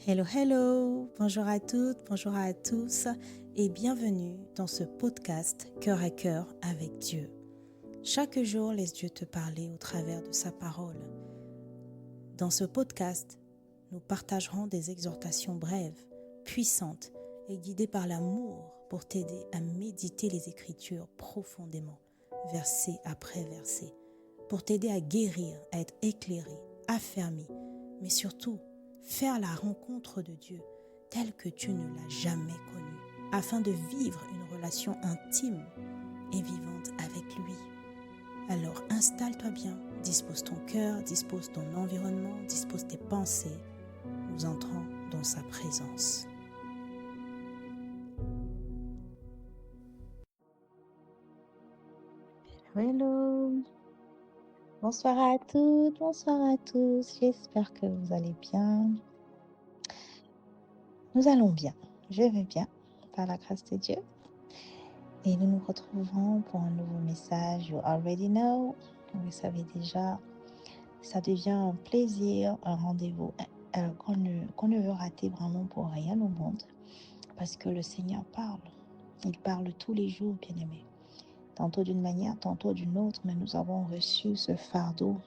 Hello, hello, bonjour à toutes, bonjour à tous et bienvenue dans ce podcast Cœur à cœur avec Dieu. Chaque jour, laisse Dieu te parler au travers de sa parole. Dans ce podcast, nous partagerons des exhortations brèves, puissantes et guidées par l'amour pour t'aider à méditer les Écritures profondément, verset après verset, pour t'aider à guérir, à être éclairé, affermi, mais surtout faire la rencontre de Dieu telle que tu ne l'as jamais connu, afin de vivre une relation intime et vivante avec lui. Alors installe-toi bien, dispose ton cœur, dispose ton environnement, dispose tes pensées. Nous entrons dans sa présence. Hello, bonsoir à toutes, bonsoir à tous, j'espère que vous allez bien. Nous allons bien, je vais bien, par la grâce de Dieu. Et nous nous retrouverons pour un nouveau message. You already know, vous le savez déjà, ça devient un plaisir, un rendez-vous qu'on ne veut rater vraiment pour rien au monde. Parce que le Seigneur parle, il parle tous les jours, bien-aimés. Tantôt d'une manière, tantôt d'une autre, mais nous avons reçu ce fardeau.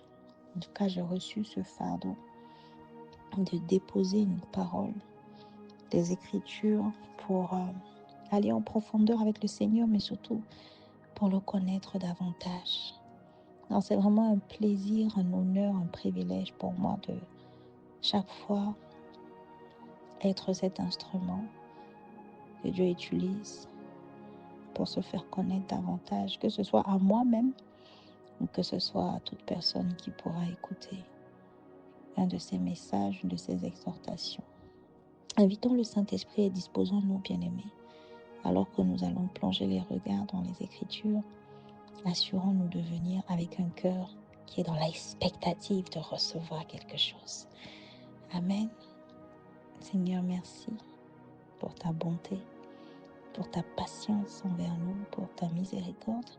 En tout cas, j'ai reçu ce fardeau de déposer une parole, des Écritures pour aller en profondeur avec le Seigneur, mais surtout pour le connaître davantage. Alors, c'est vraiment un plaisir, un honneur, un privilège pour moi de chaque fois être cet instrument que Dieu utilise pour se faire connaître davantage, que ce soit à moi-même ou que ce soit à toute personne qui pourra écouter un de ces messages, une de ces exhortations. Invitons le Saint-Esprit et disposons-nous, bien-aimés, alors que nous allons plonger les regards dans les Écritures. Assurons-nous de venir avec un cœur qui est dans l'expectative de recevoir quelque chose. Amen. Seigneur, merci pour ta bonté, pour ta patience envers nous, pour ta miséricorde,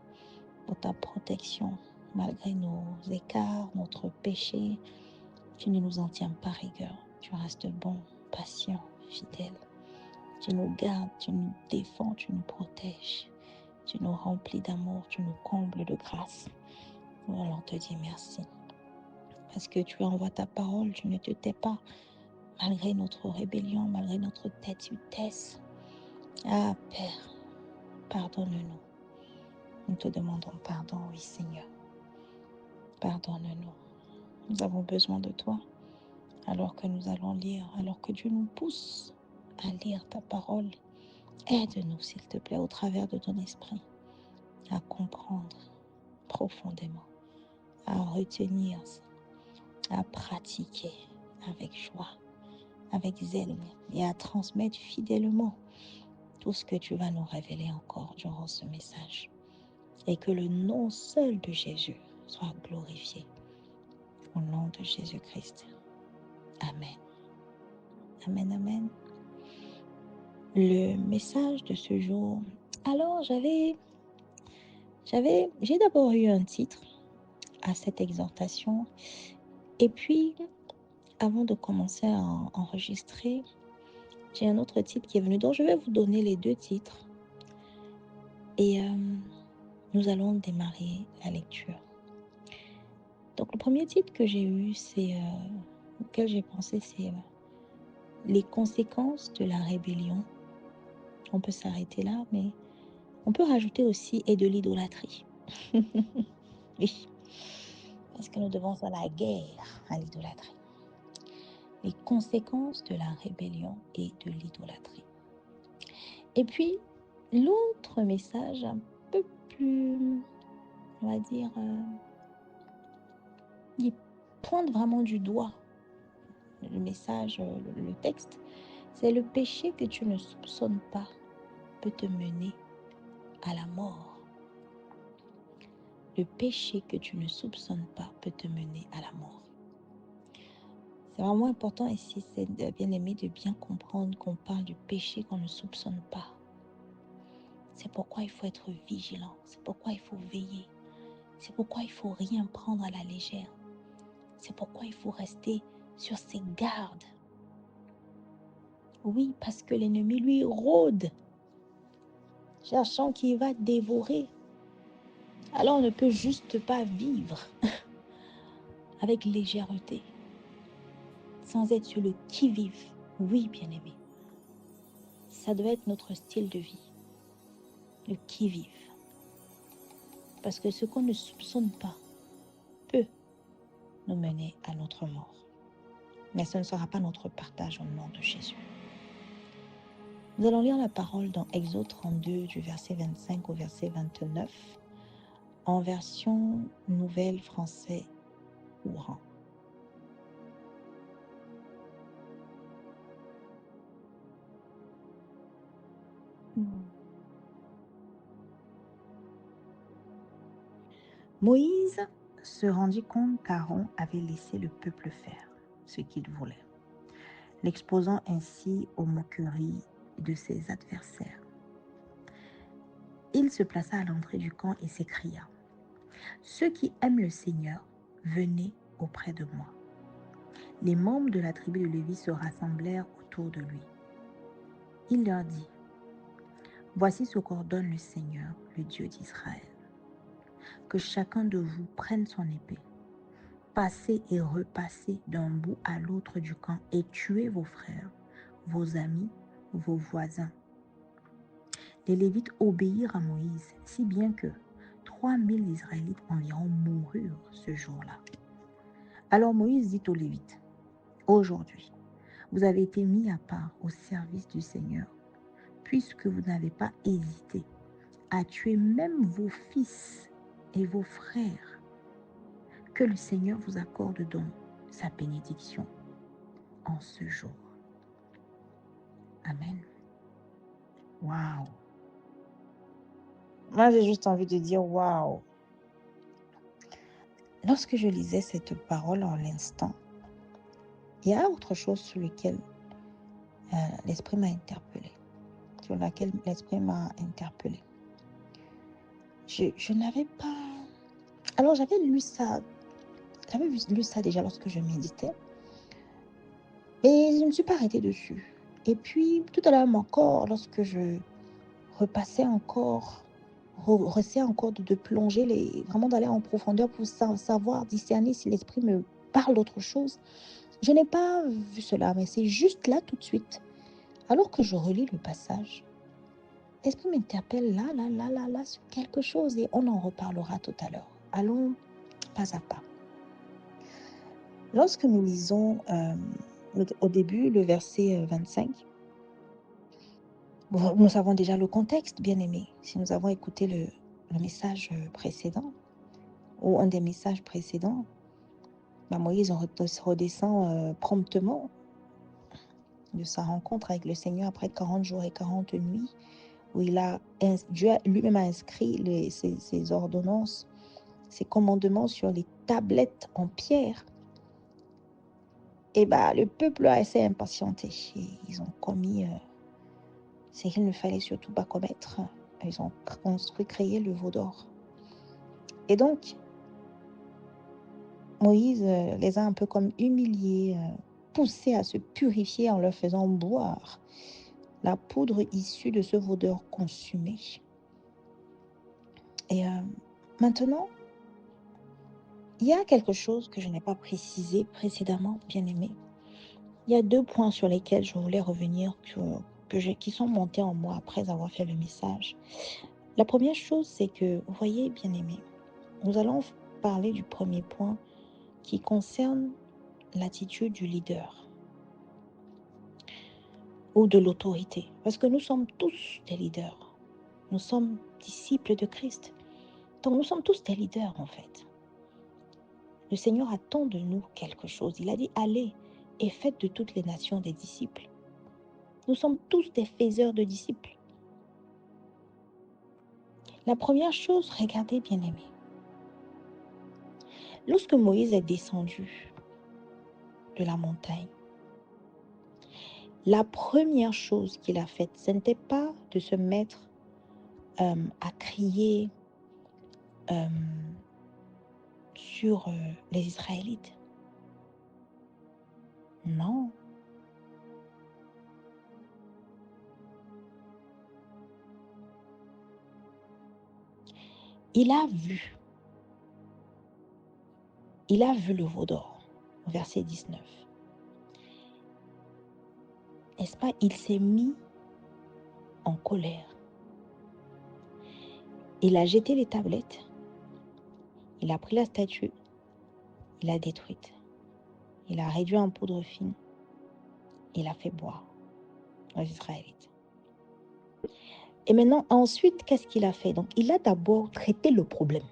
pour ta protection. Malgré nos écarts, notre péché, tu ne nous en tiens pas rigueur. Tu restes bon, patient, fidèle. Tu nous gardes, tu nous défends, tu nous protèges. Tu nous remplis d'amour, tu nous combles de grâce. Nous allons te dire merci. Parce que tu envoies ta parole, tu ne te tais pas. Malgré notre rébellion, malgré notre têtudesse. Ah Père, pardonne-nous. Nous te demandons pardon, oui Seigneur. Pardonne-nous. Nous avons besoin de toi. Alors que nous allons lire, alors que Dieu nous pousse à lire ta parole, aide-nous s'il te plaît au travers de ton esprit à comprendre profondément, à retenir, à pratiquer avec joie, avec zèle et à transmettre fidèlement tout ce que tu vas nous révéler encore durant ce message. Et que le nom seul de Jésus soit glorifié. Au nom de Jésus-Christ. Amen. Amen, amen. Le message de ce jour. Alors, j'ai d'abord eu un titre à cette exhortation. Et puis, avant de commencer à enregistrer, j'ai un autre titre qui est venu. Donc, je vais vous donner les deux titres. Et nous allons démarrer la lecture. Donc, le premier titre que j'ai eu, auquel j'ai pensé, c'est les conséquences de la rébellion. On peut s'arrêter là, mais on peut rajouter aussi et de l'idolâtrie. Oui, parce que nous devons faire la guerre à l'idolâtrie. Les conséquences de la rébellion et de l'idolâtrie. Et puis, l'autre message un peu plus, on va dire, il pointe vraiment du doigt le message, le texte, c'est le péché que tu ne soupçonnes pas peut te mener à la mort. Le péché que tu ne soupçonnes pas peut te mener à la mort. C'est vraiment important ici, c'est bien aimé de bien comprendre qu'on parle du péché qu'on ne soupçonne pas. C'est pourquoi il faut être vigilant, c'est pourquoi il faut veiller, c'est pourquoi il ne faut rien prendre à la légère. C'est pourquoi il faut rester sur ses gardes. Oui, parce que l'ennemi lui rôde, cherchant qu'il va dévorer. Alors on ne peut juste pas vivre avec légèreté, sans être sur le qui-vive. Oui, bien-aimé, ça doit être notre style de vie, le qui-vive. Parce que ce qu'on ne soupçonne pas peut nous mener à notre mort. Mais ce ne sera pas notre partage au nom de Jésus. Nous allons lire la parole dans Exode 32 du verset 25 au verset 29 en version nouvelle français courant. Moïse se rendit compte qu'Aaron avait laissé le peuple faire ce qu'il voulait, l'exposant ainsi aux moqueries de ses adversaires. Il se plaça à l'entrée du camp et s'écria : « Ceux qui aiment le Seigneur, venez auprès de moi. » Les membres de la tribu de Lévi se rassemblèrent autour de lui. Il leur dit : « Voici ce qu'ordonne le Seigneur, le Dieu d'Israël. Que chacun de vous prenne son épée, passez et repassez d'un bout à l'autre du camp et tuez vos frères, vos amis, vos voisins. » Les Lévites obéirent à Moïse, si bien que 3000 Israélites environ moururent ce jour-là. Alors Moïse dit aux Lévites : « Aujourd'hui, vous avez été mis à part au service du Seigneur, puisque vous n'avez pas hésité à tuer même vos fils et vos frères. Que le Seigneur vous accorde donc sa bénédiction en ce jour. » Amen. Waouh. Moi, j'ai juste envie de dire waouh. Lorsque je lisais cette parole en l'instant, il y a autre chose sur laquelle l'Esprit m'a interpellée. Je n'avais pas... Alors, j'avais lu ça déjà lorsque je méditais, mais je ne me suis pas arrêtée dessus. Et puis, tout à l'heure encore, lorsque je repassais encore, j'essaie encore de plonger, vraiment d'aller en profondeur pour savoir discerner si l'Esprit me parle d'autre chose. Je n'ai pas vu cela, mais c'est juste là tout de suite. Alors que je relis le passage, l'Esprit m'interpelle là sur quelque chose et on en reparlera tout à l'heure. Allons pas à pas. Lorsque nous lisons au début le verset 25, nous savons déjà le contexte, bien aimé. Si nous avons écouté le message précédent ou un des messages précédents, Moïse redescend promptement de sa rencontre avec le Seigneur après 40 jours et 40 nuits, où Dieu lui-même a inscrit ses ordonnances, ses commandements sur les tablettes en pierre. Et le peuple s'est impatienté. Et ils ont commis ce qu'il ne fallait surtout pas commettre. Ils ont créé le veau d'or. Et donc, Moïse les a un peu comme humiliés, poussés à se purifier en leur faisant boire la poudre issue de ce veau d'or consumé. Et maintenant, il y a quelque chose que je n'ai pas précisé précédemment, bien aimé. Il y a 2 points sur lesquels je voulais revenir qui sont montés en moi après avoir fait le message. La première chose, c'est que, vous voyez, bien aimé, nous allons parler du premier point qui concerne l'attitude du leader ou de l'autorité. Parce que nous sommes tous des leaders. Nous sommes disciples de Christ. Donc nous sommes tous des leaders en fait. Le Seigneur attend de nous quelque chose. Il a dit : « Allez et faites de toutes les nations des disciples. » Nous sommes tous des faiseurs de disciples. La première chose, regardez bien aimé. Lorsque Moïse est descendu de la montagne, la première chose qu'il a faite, ce n'était pas de se mettre à crier sur les Israélites. Non. il a vu le veau d'or, verset 19. N'est-ce pas? Il s'est mis en colère. Il a jeté les tablettes, il a pris la statue, il l'a détruite. Il a réduit en poudre fine, il a fait boire aux Israélites. Et maintenant, ensuite, qu'est-ce qu'il a fait? Donc, il a d'abord traité le problème.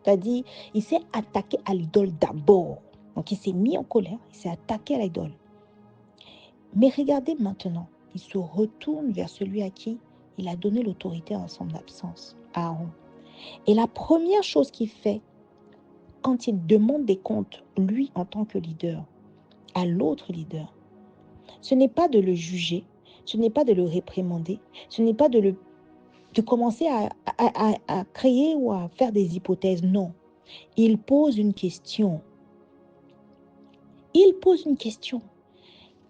C'est-à-dire, il s'est attaqué à l'idole d'abord. Donc, il s'est mis en colère, il s'est attaqué à l'idole. Mais regardez maintenant, il se retourne vers celui à qui il a donné l'autorité en son absence, Aaron. Et la première chose qu'il fait, quand il demande des comptes, lui en tant que leader, à l'autre leader, ce n'est pas de le juger, ce n'est pas de le réprimander, ce n'est pas de commencer à créer ou à faire des hypothèses. Non. Il pose une question. Il pose une question.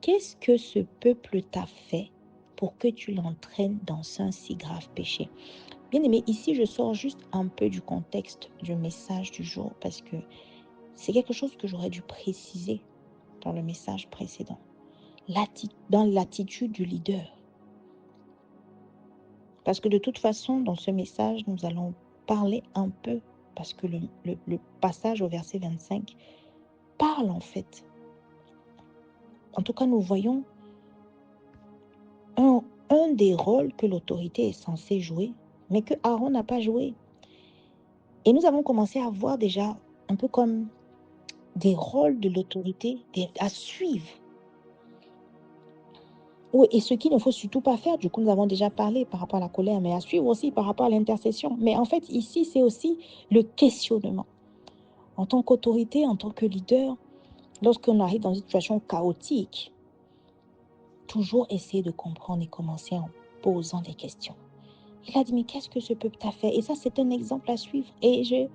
Qu'est-ce que ce peuple t'a fait pour que tu l'entraînes dans un si grave péché? Bien aimé, ici, je sors juste un peu du contexte du message du jour parce que c'est quelque chose que j'aurais dû préciser dans le message précédent. Dans l'attitude du leader. Parce que de toute façon, dans ce message, nous allons parler un peu, parce que le passage au verset 25 parle en fait. En tout cas, nous voyons un des rôles que l'autorité est censée jouer, mais que Aaron n'a pas joué. Et nous avons commencé à voir déjà un peu comme des rôles de l'autorité à suivre. Oui, et ce qu'il ne faut surtout pas faire, du coup, nous avons déjà parlé par rapport à la colère, mais à suivre aussi par rapport à l'intercession. Mais en fait, ici, c'est aussi le questionnement. En tant qu'autorité, en tant que leader, lorsqu'on arrive dans une situation chaotique, toujours essayer de comprendre et commencer en posant des questions. Il a dit, mais qu'est-ce que ce peuple t'a fait? Et ça, c'est un exemple à suivre. Et je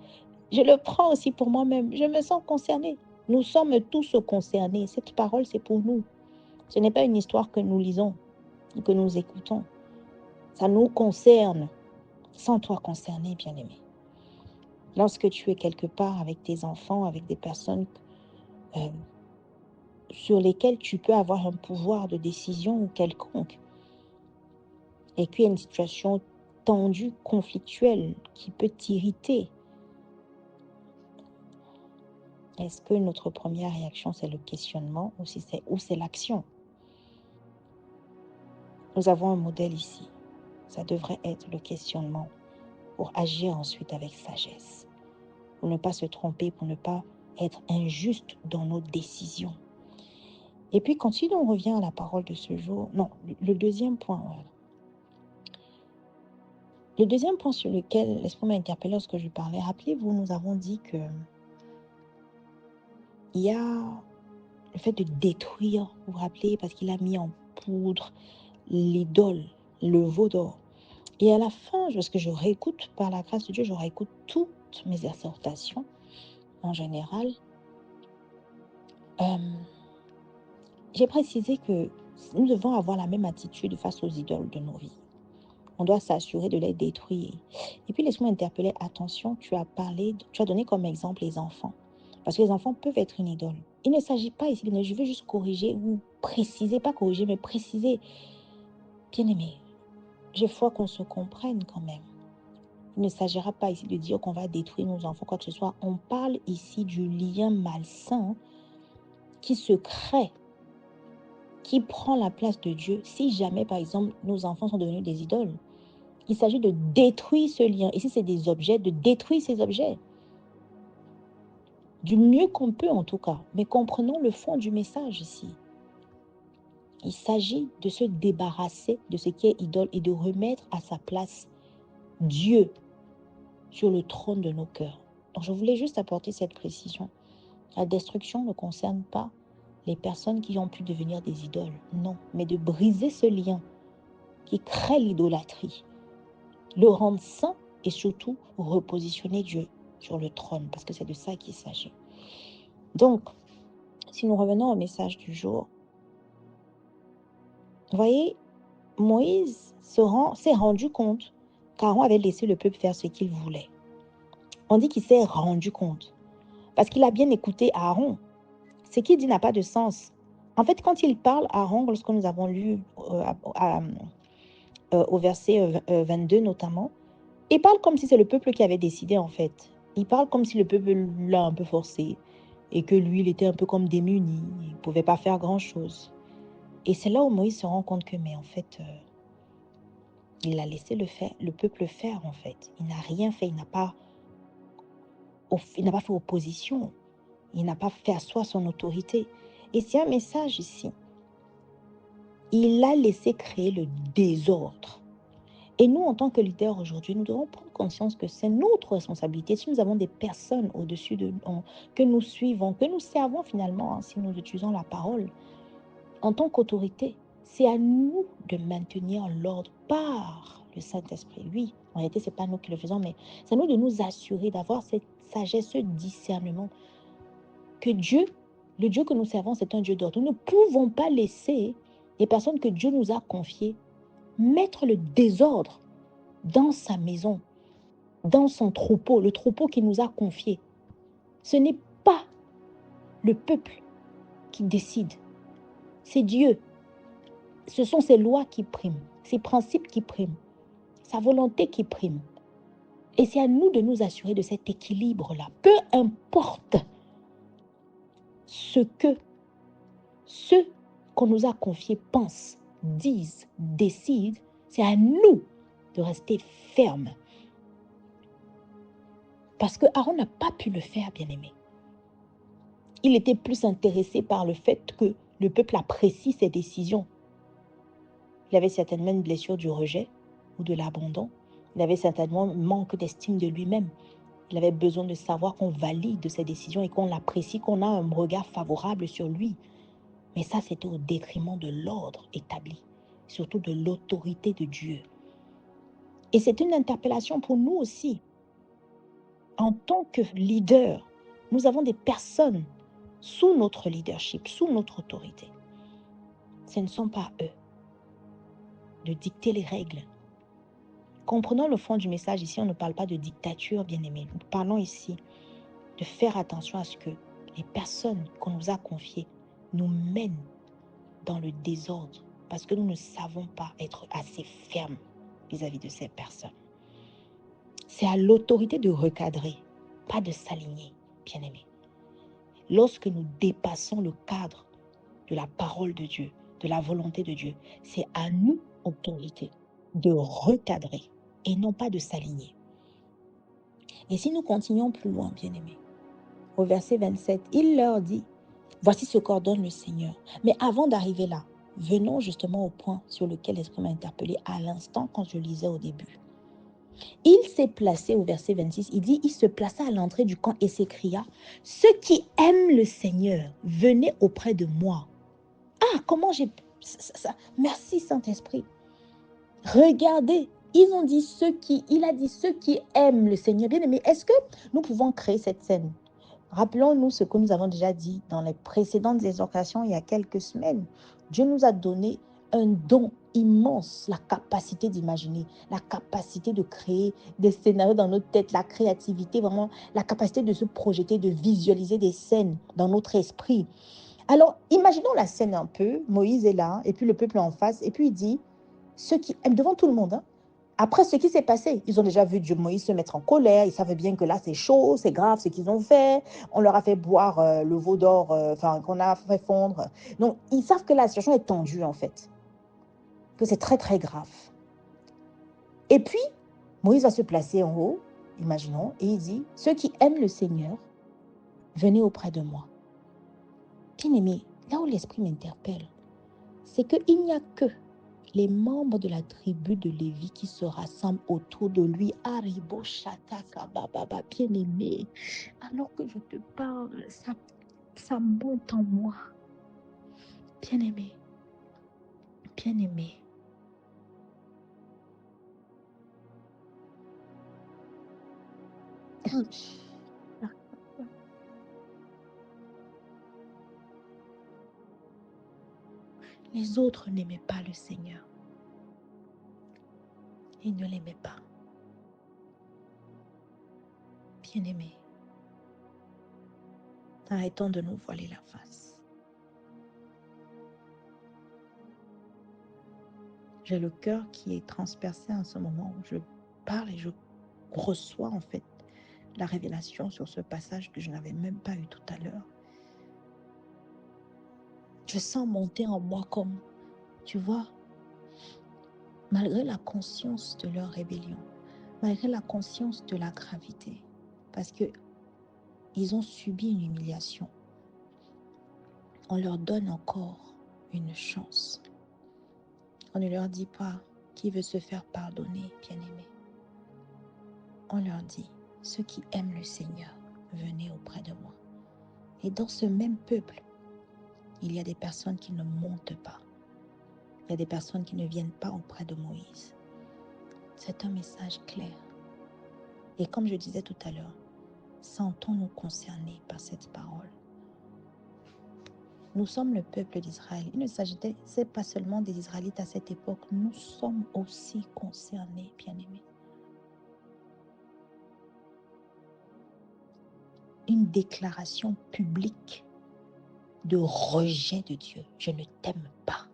le prends aussi pour moi-même. Je me sens concernée. Nous sommes tous concernés. Cette parole, c'est pour nous. Ce n'est pas une histoire que nous lisons et que nous écoutons. Ça nous concerne. Sans toi concerné, bien-aimé. Lorsque tu es quelque part avec tes enfants, avec des personnes sur lesquelles tu peux avoir un pouvoir de décision ou quelconque, et qu'il y a une situation tendue, conflictuelle, qui peut t'irriter, est-ce que notre première réaction, c'est le questionnement ou c'est l'action? Nous avons un modèle ici. Ça devrait être le questionnement pour agir ensuite avec sagesse, pour ne pas se tromper, pour ne pas être injuste dans nos décisions. Et puis, quand on revient à la parole de ce jour, non, le deuxième point, voilà. Le deuxième point sur lequel l'Esprit m'a interpellé lorsque je parlais, rappelez-vous, nous avons dit que il y a le fait de détruire, vous vous rappelez, parce qu'il a mis en poudre l'idole, le veau d'or. Et à la fin, parce que je réécoute, par la grâce de Dieu, je réécoute toutes mes exhortations, en général, j'ai précisé que nous devons avoir la même attitude face aux idoles de nos vies. On doit s'assurer de les détruire. Et puis, laisse-moi interpeller, attention, tu as donné comme exemple les enfants. Parce que les enfants peuvent être une idole. Il ne s'agit pas ici, je veux juste corriger ou préciser, pas corriger, mais préciser. Bien-aimé, j'ai foi qu'on se comprenne quand même. Il ne s'agira pas ici de dire qu'on va détruire nos enfants, quoi que ce soit. On parle ici du lien malsain qui se crée, qui prend la place de Dieu si jamais, par exemple, nos enfants sont devenus des idoles. Il s'agit de détruire ce lien. Ici, c'est des objets, de détruire ces objets. Du mieux qu'on peut, en tout cas. Mais comprenons le fond du message ici. Il s'agit de se débarrasser de ce qui est idole et de remettre à sa place Dieu sur le trône de nos cœurs. Donc, je voulais juste apporter cette précision. La destruction ne concerne pas les personnes qui ont pu devenir des idoles. Non, mais de briser ce lien qui crée l'idolâtrie, le rendre saint et surtout repositionner Dieu sur le trône, parce que c'est de ça qu'il s'agit. Donc, si nous revenons au message du jour, vous voyez, Moïse s'est rendu compte qu'Aaron avait laissé le peuple faire ce qu'il voulait. On dit qu'il s'est rendu compte. Parce qu'il a bien écouté Aaron. Ce qu'il dit n'a pas de sens. En fait, quand il parle, Aaron, lorsque nous avons lu au verset 22 notamment, il parle comme si c'est le peuple qui avait décidé en fait. Il parle comme si le peuple l'a un peu forcé et que lui, il était un peu comme démuni. Il ne pouvait pas faire grand-chose. Et c'est là où Moïse se rend compte que, mais en fait, il a laissé le peuple faire en fait. Il n'a rien fait, il n'a pas fait opposition. Il n'a pas fait asseoir son autorité. Et c'est un message ici. Il a laissé créer le désordre. Et nous, en tant que leaders aujourd'hui, nous devons prendre conscience que c'est notre responsabilité. Si nous avons des personnes au-dessus de nous, que nous suivons, que nous servons finalement, si nous utilisons la parole, en tant qu'autorité, c'est à nous de maintenir l'ordre par le Saint-Esprit. Oui, en réalité, ce n'est pas nous qui le faisons, mais c'est à nous de nous assurer d'avoir cette sagesse, ce discernement, que Dieu, le Dieu que nous servons, c'est un Dieu d'ordre. Nous ne pouvons pas laisser les personnes que Dieu nous a confiées mettre le désordre dans sa maison, dans son troupeau, le troupeau qu'il nous a confié. Ce n'est pas le peuple qui décide, c'est Dieu. Ce sont ses lois qui priment, ses principes qui priment, sa volonté qui prime. Et c'est à nous de nous assurer de cet équilibre-là. Peu importe ce que ceux qu'on nous a confiés pensent, disent, décident, c'est à nous de rester fermes. Parce que Aaron n'a pas pu le faire, bien-aimé. Il était plus intéressé par le fait que le peuple apprécie ses décisions. Il avait certainement une blessure du rejet ou de l'abandon. Il avait certainement un manque d'estime de lui-même. Il avait besoin de savoir qu'on valide ses décisions et qu'on l'apprécie, qu'on a un regard favorable sur lui. Mais ça, c'était au détriment de l'ordre établi, surtout de l'autorité de Dieu. Et c'est une interpellation pour nous aussi. En tant que leader, nous avons des personnes sous notre leadership, sous notre autorité. Ce ne sont pas eux de dicter les règles. Comprenons le fond du message ici, on ne parle pas de dictature, bien-aimés. Nous parlons ici de faire attention à ce que les personnes qu'on nous a confiées nous mènent dans le désordre parce que nous ne savons pas être assez fermes vis-à-vis de ces personnes. C'est à l'autorité de recadrer, pas de s'aligner, bien-aimés. Lorsque nous dépassons le cadre de la parole de Dieu, de la volonté de Dieu, c'est à nous, autorité, de recadrer et non pas de s'aligner. Et si nous continuons plus loin, bien-aimés, au verset 27, il leur dit, voici ce qu'ordonne le Seigneur. Mais avant d'arriver là, venons justement au point sur lequel l'Esprit m'a interpellé à l'instant quand je lisais au début. Il s'est placé au verset 26, il dit, il se plaça à l'entrée du camp et s'écria, ceux qui aiment le Seigneur, venez auprès de moi. Ah, comment j'ai... Merci Saint-Esprit. Regardez, il a dit ceux qui aiment le Seigneur. Bien aimé, est-ce que nous pouvons créer cette scène? Rappelons-nous ce que nous avons déjà dit dans les précédentes exhortations il y a quelques semaines. Dieu nous a donné un don immense, la capacité d'imaginer, la capacité de créer des scénarios dans notre tête, la créativité, vraiment la capacité de se projeter, de visualiser des scènes dans notre esprit. Alors, imaginons la scène un peu. Moïse est là, et puis le peuple est en face, et puis il dit, ceux qui aiment devant tout le monde, hein, après ce qui s'est passé, ils ont déjà vu Dieu Moïse se mettre en colère, ils savaient bien que là c'est chaud, c'est grave ce qu'ils ont fait, on leur a fait boire le veau d'or, qu'on a fait fondre. Donc ils savent que la situation est tendue en fait, que c'est très très grave. Et puis, Moïse va se placer en haut, imaginons, et il dit, ceux qui aiment le Seigneur, venez auprès de moi. Bien-aimé, là où l'Esprit m'interpelle, c'est qu'il n'y a que les membres de la tribu de Lévi qui se rassemblent autour de lui. Aribo Shataka Baba, bien-aimé. Alors que je te parle, ça monte en moi. Bien-aimé, bien-aimé. Les autres n'aimaient pas le Seigneur. Ils ne l'aimaient pas. Bien-aimés, arrêtons de nous voiler la face. J'ai le cœur qui est transpercé en ce moment où je parle et je reçois en fait la révélation sur ce passage que je n'avais même pas eu tout à l'heure. Je sens monter en moi comme, tu vois, malgré la conscience de leur rébellion, malgré la conscience de la gravité, parce que ils ont subi une humiliation, on leur donne encore une chance. On ne leur dit pas qui veut se faire pardonner, bien-aimé. On leur dit, ceux qui aiment le Seigneur, venez auprès de moi. Et dans ce même peuple, il y a des personnes qui ne montent pas. Il y a des personnes qui ne viennent pas auprès de Moïse. C'est un message clair. Et comme je disais tout à l'heure, sentons-nous concernés par cette parole. Nous sommes le peuple d'Israël. Il ne s'agissait pas seulement des Israélites à cette époque. Nous sommes aussi concernés, bien-aimés. Une déclaration publique de rejet de Dieu. Je ne t'aime pas.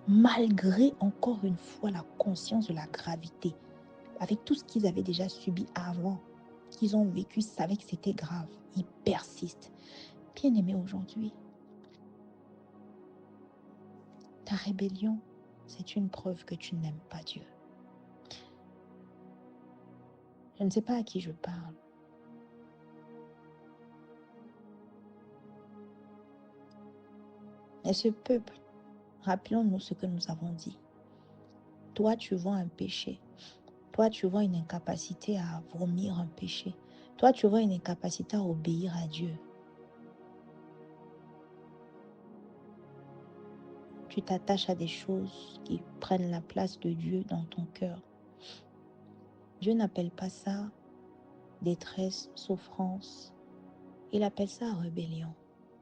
Malgré encore une fois la conscience de la gravité, avec tout ce qu'ils avaient déjà subi avant, qu'ils ont vécu, savaient que c'était grave. Ils persistent. Bien-aimés, aujourd'hui, ta rébellion, c'est une preuve que tu n'aimes pas Dieu. Je ne sais pas à qui je parle. Et ce peuple, rappelons-nous ce que nous avons dit. Toi, tu vois un péché. Toi, tu vois une incapacité à vomir un péché. Toi, tu vois une incapacité à obéir à Dieu. Tu t'attaches à des choses qui prennent la place de Dieu dans ton cœur. Dieu n'appelle pas ça détresse, souffrance. Il appelle ça rébellion.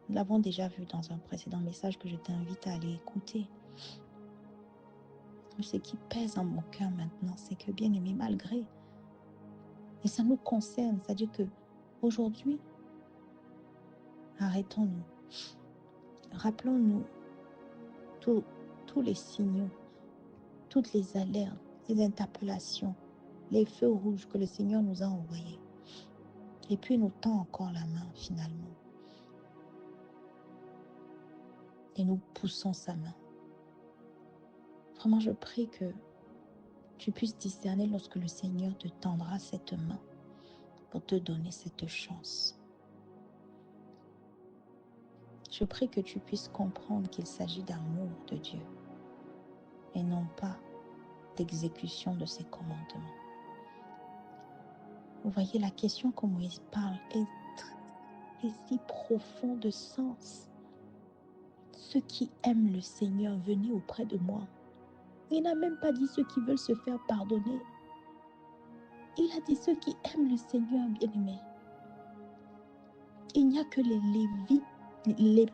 Nous l'avons déjà vu dans un précédent message que je t'invite à aller écouter. Ce qui pèse en mon cœur maintenant, c'est que bien aimé, malgré, et ça nous concerne, c'est-à-dire que aujourd'hui, arrêtons-nous, rappelons-nous tous les signaux, toutes les alertes, les interpellations, les feux rouges que le Seigneur nous a envoyés. Et puis il nous tend encore la main finalement. Et nous poussons sa main. Vraiment, je prie que tu puisses discerner lorsque le Seigneur te tendra cette main pour te donner cette chance. Je prie que tu puisses comprendre qu'il s'agit d'amour de Dieu et non pas d'exécution de ses commandements. Vous voyez, la question que Moïse parle est si profond de sens. Ceux qui aiment le Seigneur, venez auprès de moi. Il n'a même pas dit ceux qui veulent se faire pardonner. Il a dit ceux qui aiment le Seigneur, bien-aimés. Il n'y a que les Lévites,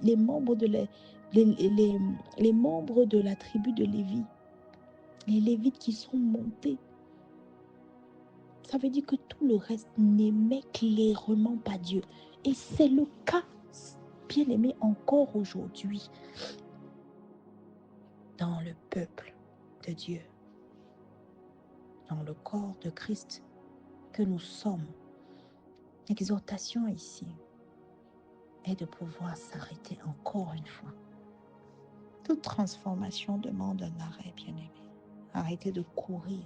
les membres les membres de la tribu de Lévi, les Lévites qui sont montés. Ça veut dire que tout le reste n'aimait clairement pas Dieu. Et c'est le cas, bien-aimé, encore aujourd'hui, dans le peuple de Dieu, dans le corps de Christ que nous sommes. L'exhortation ici est de pouvoir s'arrêter encore une fois. Toute transformation demande un arrêt, bien-aimé. Arrêtez de courir.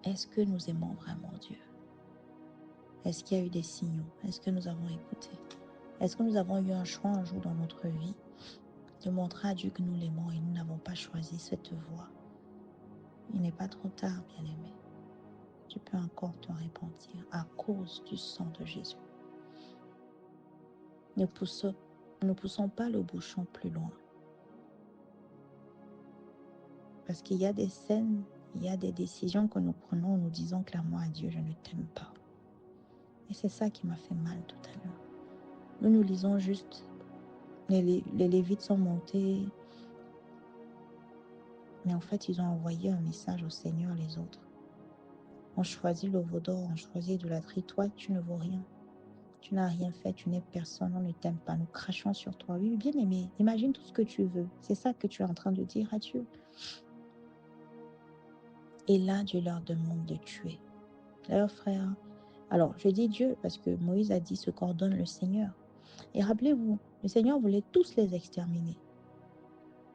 Est-ce que nous aimons vraiment Dieu? Est-ce qu'il y a eu des signaux? Est-ce que nous avons écouté? Est-ce que nous avons eu un choix un jour dans notre vie de montrer à Dieu que nous l'aimons et nous n'avons pas choisi cette voie? Il n'est pas trop tard, bien-aimé. Tu peux encore te repentir à cause du sang de Jésus. Ne poussons pas le bouchon plus loin. Parce qu'il y a des scènes, il y a des décisions que nous prenons en nous disant clairement à Dieu, je ne t'aime pas. Et c'est ça qui m'a fait mal tout à l'heure. Nous lisons juste, les Lévites sont montés, mais en fait, ils ont envoyé un message au Seigneur, les autres. On choisit le veau d'or, on choisit l'idolâtrie. Toi, tu ne vaux rien. Tu n'as rien fait, tu n'es personne, on ne t'aime pas. Nous crachons sur toi. Oui, bien aimé, imagine tout ce que tu veux. C'est ça que tu es en train de dire à Dieu. Et là, Dieu leur demande de tuer leurs frères. Alors, je dis Dieu parce que Moïse a dit ce qu'ordonne le Seigneur. Et rappelez-vous, le Seigneur voulait tous les exterminer.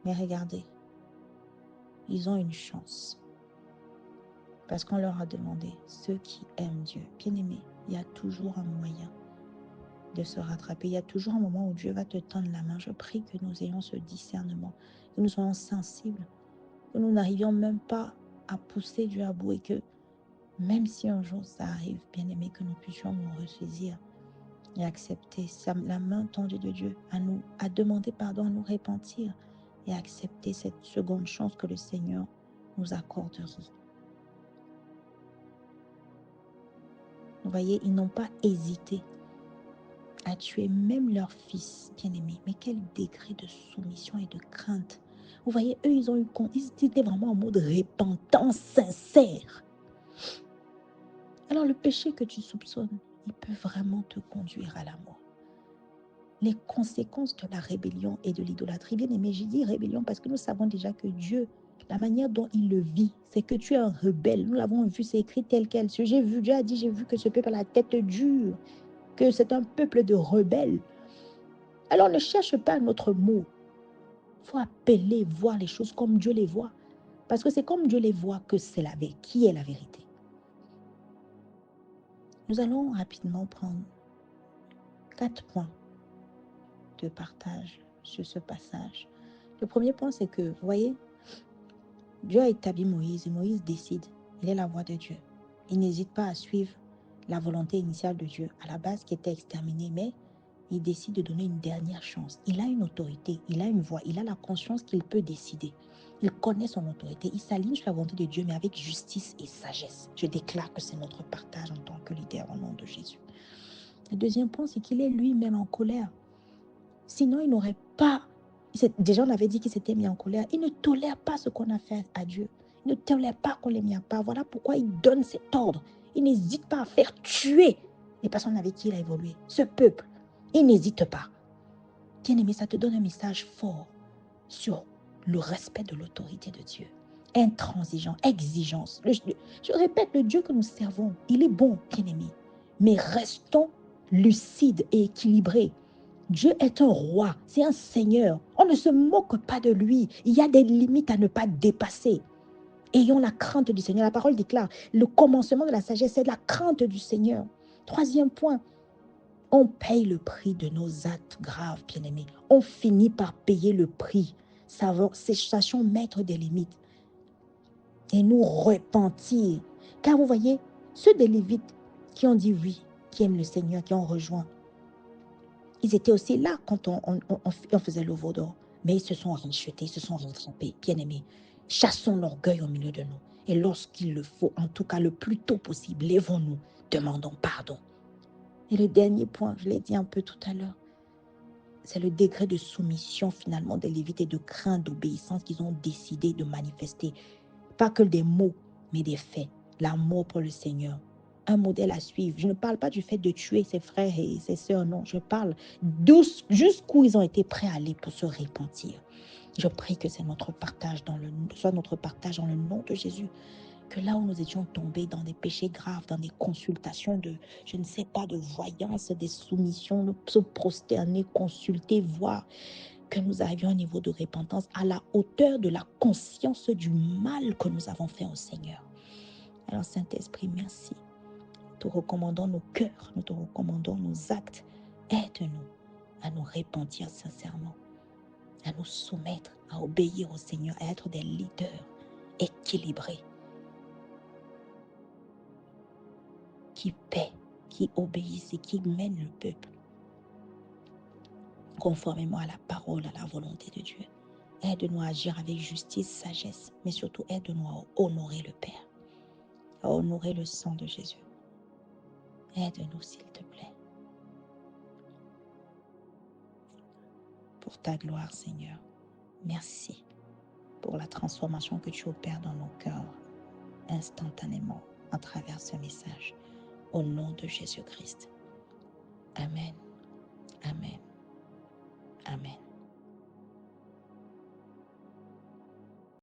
Mais regardez, ils ont une chance. Parce qu'on leur a demandé, ceux qui aiment Dieu, bien-aimés, il y a toujours un moyen de se rattraper. Il y a toujours un moment où Dieu va te tendre la main. Je prie que nous ayons ce discernement, que nous soyons sensibles, que nous n'arrivions même pas à pousser Dieu à bout et que même si un jour ça arrive, bien-aimés, que nous puissions nous ressaisir et accepter la main tendue de Dieu à demander pardon, à nous repentir et accepter cette seconde chance que le Seigneur nous accordera. Vous voyez, ils n'ont pas hésité à tuer même leur fils bien-aimé. Mais quel degré de soumission et de crainte. Vous voyez, eux, ils étaient vraiment en mode repentance sincère. Alors le péché que tu soupçonnes, il peut vraiment te conduire à la mort. Les conséquences de la rébellion et de l'idolâtrie, bien-aimé, j'ai dit rébellion parce que nous savons déjà que Dieu, la manière dont il le vit, c'est que tu es un rebelle. Nous l'avons vu, c'est écrit tel quel. Dieu a dit, j'ai vu que ce peuple a la tête dure, que c'est un peuple de rebelles. Alors ne cherche pas un autre mot. Il faut appeler, voir les choses comme Dieu les voit. Parce que c'est comme Dieu les voit que c'est la vérité. Qui est la vérité? Nous allons rapidement prendre 4 points de partage sur ce passage. Le premier point, c'est que, vous voyez, Dieu a établi Moïse et Moïse décide. Il est la voix de Dieu. Il n'hésite pas à suivre la volonté initiale de Dieu, à la base qui était exterminée, mais il décide de donner une dernière chance. Il a une autorité, il a une voix, il a la conscience qu'il peut décider. Il connaît son autorité, il s'aligne sur la volonté de Dieu, mais avec justice et sagesse. Je déclare que c'est notre partage en tant que leader au nom de Jésus. Le deuxième point, c'est qu'il est lui-même en colère. Sinon, il n'aurait pas... Déjà, on avait dit qu'il s'était mis en colère. Il ne tolère pas ce qu'on a fait à Dieu. Il ne tolère pas qu'on l'ait mis à part. Voilà pourquoi il donne cet ordre. Il n'hésite pas à faire tuer les personnes avec qui il a évolué. Ce peuple, il n'hésite pas. Bien-aimé, ça te donne un message fort sur le respect de l'autorité de Dieu. Intransigeant, exigence. Je répète, le Dieu que nous servons, il est bon, bien-aimé. Mais restons lucides et équilibrés. Dieu est un roi, c'est un seigneur. On ne se moque pas de lui. Il y a des limites à ne pas dépasser. Ayons la crainte du Seigneur. La parole déclare, le commencement de la sagesse, c'est la crainte du Seigneur. Troisième point, on paye le prix de nos actes graves, bien-aimés. On finit par payer le prix. Sachons mettre des limites et nous repentir. Car vous voyez, ceux des Lévites qui ont dit oui, qui aiment le Seigneur, qui ont rejoint, ils étaient aussi là quand on faisait le veau d'or. Mais ils se sont rachetés, ils se sont rattrapés, bien-aimés. Chassons l'orgueil au milieu de nous. Et lorsqu'il le faut, en tout cas le plus tôt possible, lèvons-nous, demandons pardon. Et le dernier point, je l'ai dit un peu tout à l'heure, c'est le degré de soumission finalement des Lévites et de crainte, d'obéissance qu'ils ont décidé de manifester. Pas que des mots, mais des faits. L'amour pour le Seigneur. Un modèle à suivre. Je ne parle pas du fait de tuer ses frères et ses sœurs, non. Je parle jusqu'où ils ont été prêts à aller pour se repentir. Je prie que c'est notre partage soit notre partage dans le nom de Jésus. Que là où nous étions tombés dans des péchés graves, dans des consultations de, je ne sais pas, de voyance, des soumissions, nous se prosterner, consulter, voir, que nous arrivions à un niveau de repentance à la hauteur de la conscience du mal que nous avons fait au Seigneur. Alors Saint-Esprit, merci. Nous te recommandons nos cœurs, nous te recommandons nos actes. Aide-nous à nous repentir sincèrement, à nous soumettre, à obéir au Seigneur, à être des leaders équilibrés, qui paient, qui obéissent et qui mènent le peuple conformément à la parole, à la volonté de Dieu. Aide-nous à agir avec justice, sagesse, mais surtout aide-nous à honorer le Père, à honorer le sang de Jésus. Aide-nous, s'il te plaît. Pour ta gloire, Seigneur, merci pour la transformation que tu opères dans nos cœurs instantanément. à travers ce message. Au nom de Jésus-Christ. Amen. Amen. Amen.